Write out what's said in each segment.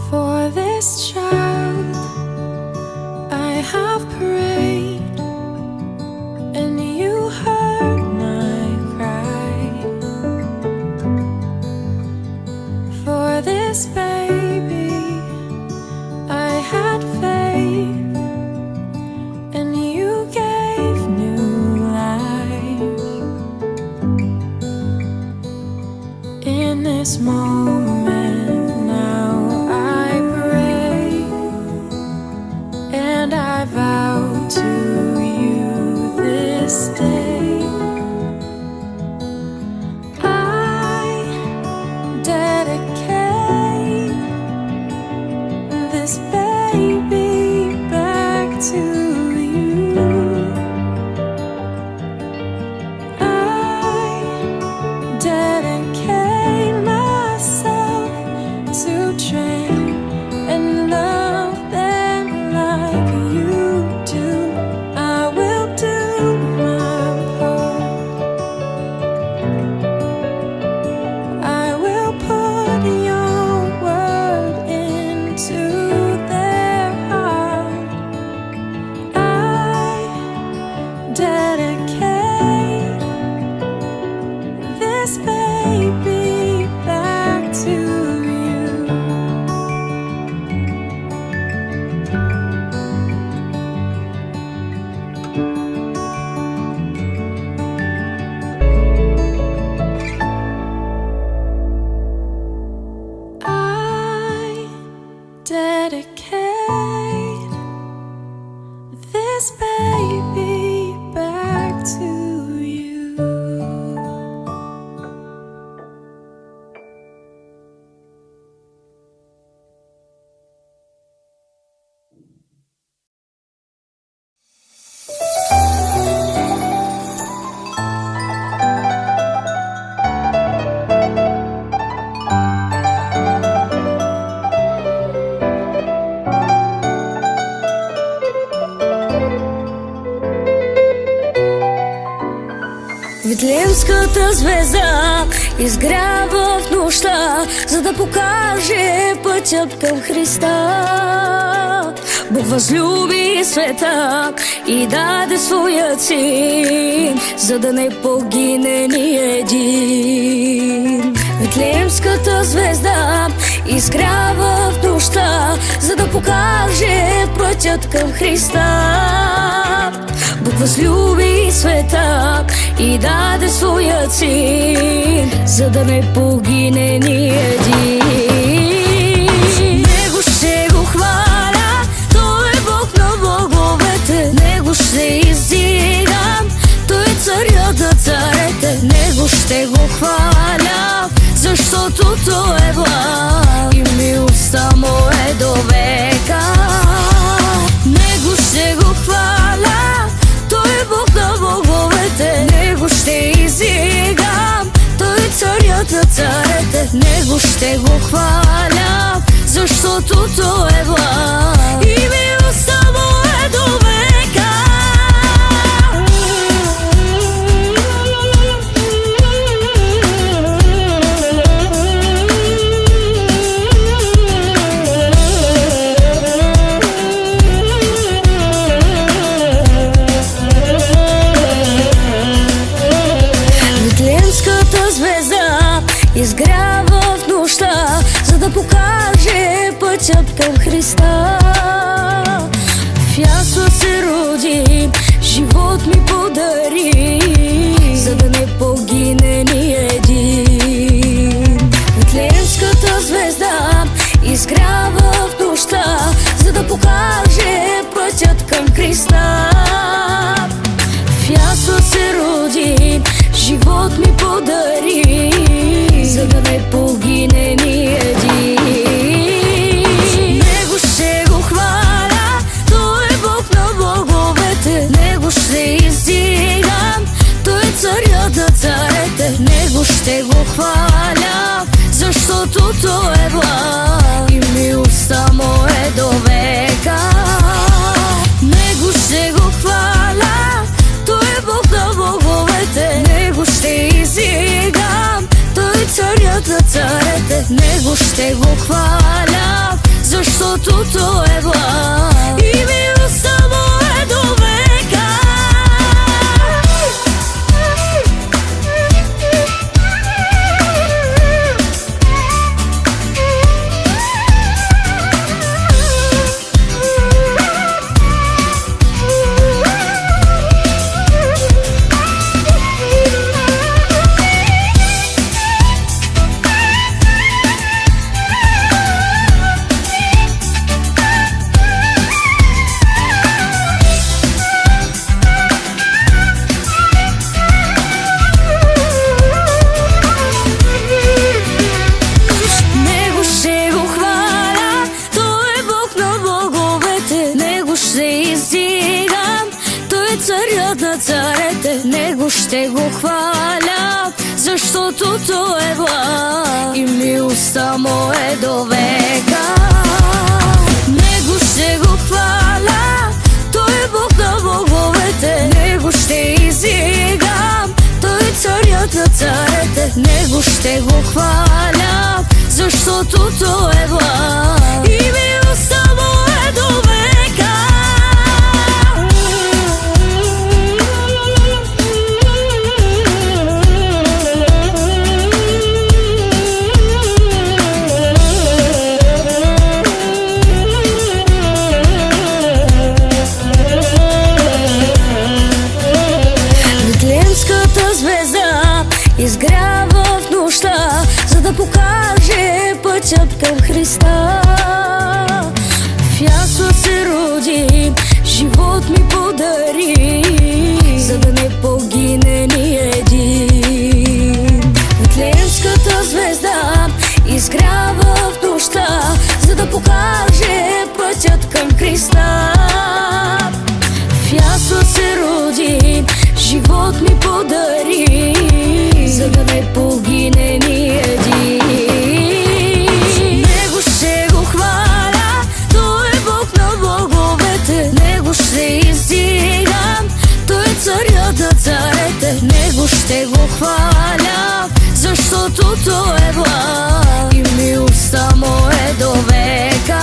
For this child I have prayed, and you heard my cry. For this baby I had faith, and you gave new life. In this moment now I pray, and I vow to you this day, I dedicate this baby back to you. I dedicate myself to train and love them like you do. I will do my part. I will put your word into their heart. I dedicate this baby back to you. I dedicate this baby back to you. Витлеемската звезда изгрява в нощта, за да покаже пътят към Христа. Бог възлюби света и даде своя син, за да не погине ни един. Витлеемската звезда изгрява в нощта, за да покаже пътят към Христа. Бог възлюби света и даде своя син, за да не погине ни един. Него ще го хваля, той е Бог на боговете. Него ще издигам, той е царят на царете. Него ще го хваля, защото той е благ и милостта му е до века. Него ще го хваля, той е Бог на боговете. Него ще издигам, той е царят на царете. Него ще го хваля, защото той е благ и милостта му е до века. Изгрява в нощта, за да покаже пътят към Христа. В ясла се роди, живот ми подари, за да не погине ни един. Витлеемската звезда изгрява в нощта, за да покаже пътят към Христа. В ясла се роди, живот ми подари, за да не погине ни един. Него ще го хваля, той е Бог на боговете. Него ще издигам, той е царят на царете. Него ще го хваля, защото той е благ и милостта му е до века. Него ще го хваля, той е Бог царете, Него ще го хваля, защото Той е благ и милостта му е до века. Царят на царете, Него ще го хваля, защото Той е благ и милостта му е до века. Него ще го хваля, Той е Бог на боговете, Него ще издигам, Той е царят на царете, Него ще го хваля, защото Той е благ и милостта му е до века. Звезда изгрява в нощта, за да покаже пътят към Христа. В ясла се роди, живот ми подари, за да не погине ни един. Вифлеемската звезда изгрява в нощта, за да покаже пътят към Христа. В ясла се роди, живот ми подари, за да не погине ни един. Него ще го хваля, Той е Бог на боговете, Него ще издигам, Той е царят на царете, Него ще го хваля, защото Той е благ и милостта му е до века.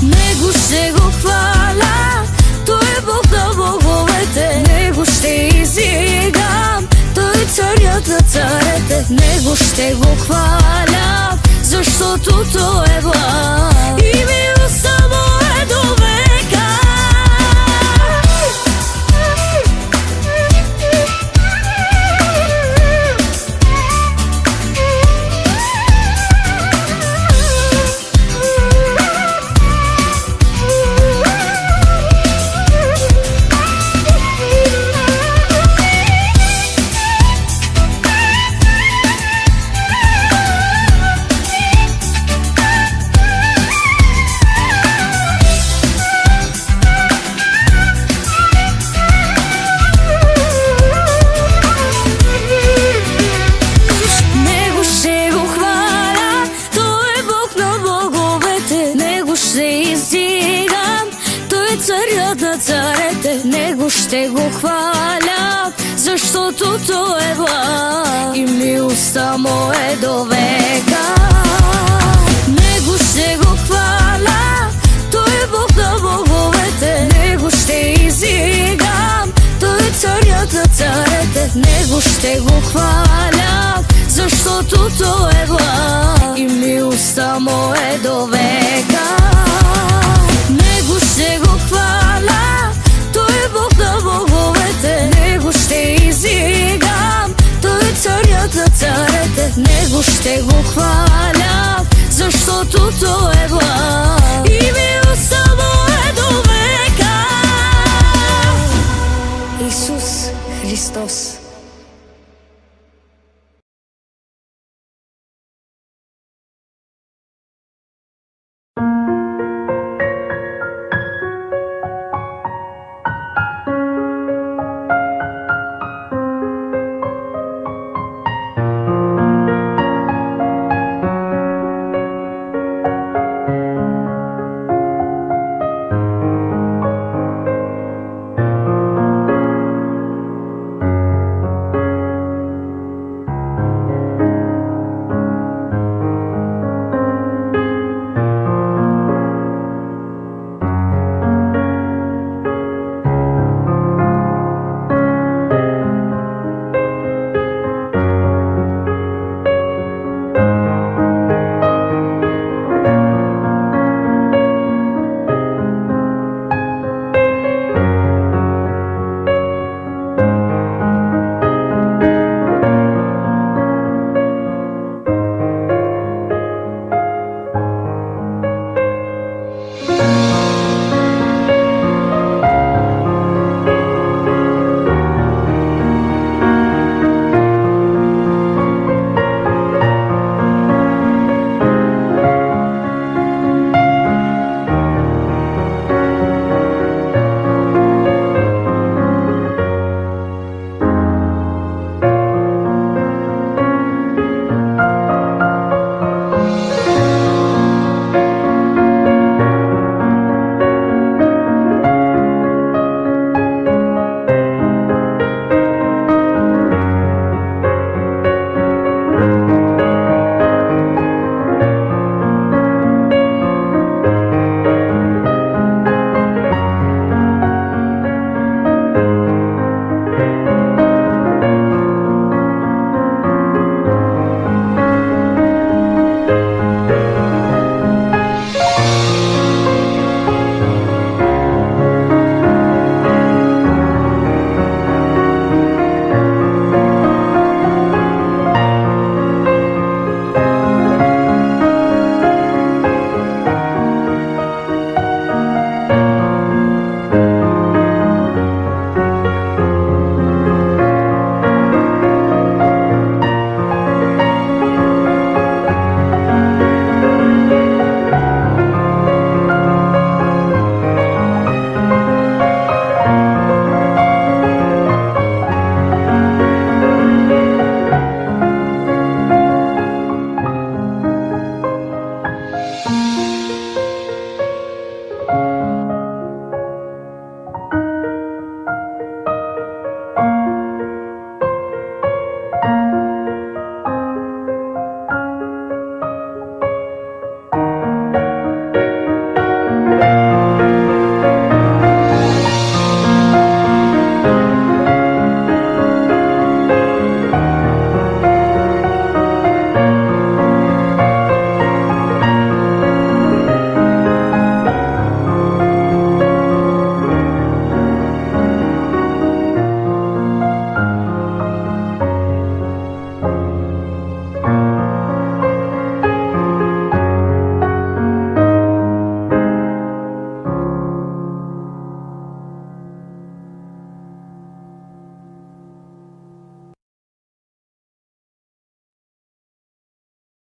Него ще го хваля, Той е Бог на боговете, Него ще издигам, Той е царят на царете, Него ще го хваля, защото Той е благ и милостта му е до века. Царят на царете, Него ще го хваля, защото Той е благ и милостта му е до века. Него ще го хваля, Той е Бог на боговете, Него ще издигам, Той е царят на царете, Него ще го хваля, защото Той е благ и милостта му е до века. Него ще го хваля, Той е Бог на боговете, Него ще издигам, Той е царят на царете, Него ще го хваля, защото Той е благ и милостта му е до века. Исус Христос.